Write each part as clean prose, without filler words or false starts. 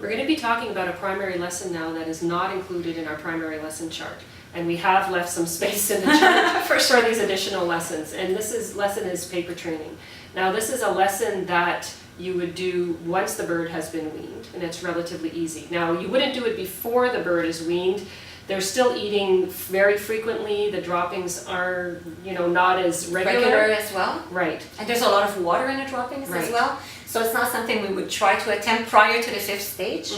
We're going to be talking about a primary lesson now that is not included in our primary lesson chart. And we have left some space in the chart for these additional lessons. And lesson is paper training. Now this is a lesson that you would do once the bird has been weaned, and it's relatively easy. Now you wouldn't do it before the bird is weaned. They're still eating very frequently. The droppings are, not as regular as well. Right. And there's a lot of water in the droppings as well. So it's not something we would try to attempt prior to the 5th stage.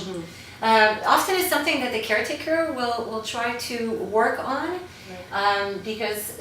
Often it's something that the caretaker will try to work on because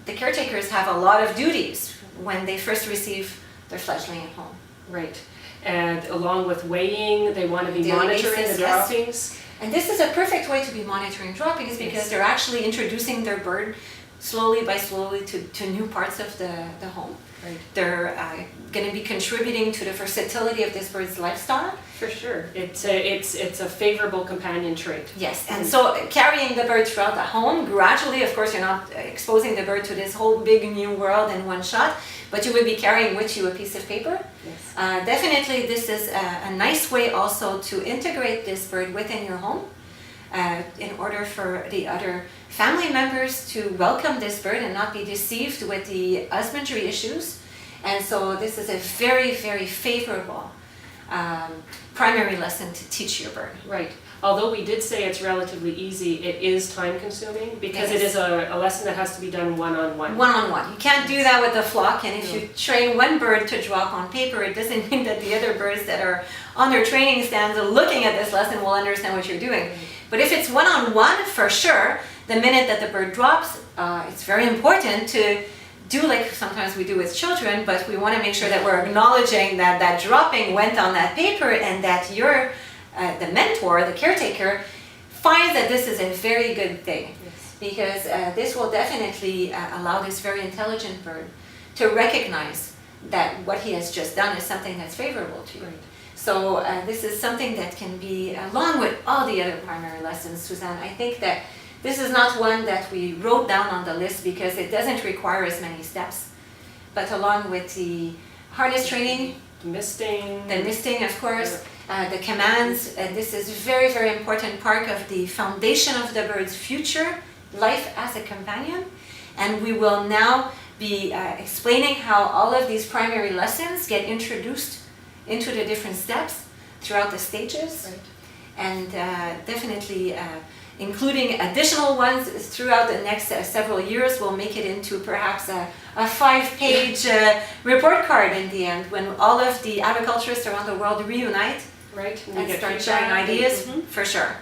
the caretakers have a lot of duties when they first receive their fledgling at home. Right. And along with weighing, they want to be monitoring the droppings. And this is a perfect way to be monitoring droppings because they're actually introducing their bird slowly to new parts of the home. Right. They're going to be contributing to the versatility of this bird's lifestyle. For sure. It's a favorable companion trait. Yes, and so carrying the bird throughout the home, gradually, of course, you're not exposing the bird to this whole big new world in one shot, but you will be carrying with you a piece of paper. Yes. Definitely this is a nice way also to integrate this bird within your home in order for the other family members to welcome this bird and not be deceived with the husbandry issues. And so this is a very, very favorable primary lesson to teach your bird. Right. Although we did say it's relatively easy, it is time consuming because it is a lesson that has to be done one-on-one. One-on-one. You can't do that with the flock, and if you train one bird to drop on paper, it doesn't mean that the other birds that are on their training stands looking at this lesson will understand what you're doing. But if it's one-on-one, for sure, the minute that the bird drops, it's very important to do like sometimes we do with children, but we want to make sure that we're acknowledging that that dropping went on that paper and that you're the mentor, the caretaker, finds that this is a very good thing. Yes. Because this will definitely allow this very intelligent bird to recognize that what he has just done is something that's favorable to you. Right. So this is something that can be, along with all the other primary lessons, Suzanne, I think that this is not one that we wrote down on the list because it doesn't require as many steps. But along with the harness training, the misting, of course, the commands, this is a very, very important part of the foundation of the bird's future life as a companion. And we will now be explaining how all of these primary lessons get introduced into the different steps throughout the stages. Right. And definitely including additional ones throughout the next several years will make it into perhaps a 5-page report card in the end when all of the aviculturists around the world reunite right. and start sharing ideas, for sure.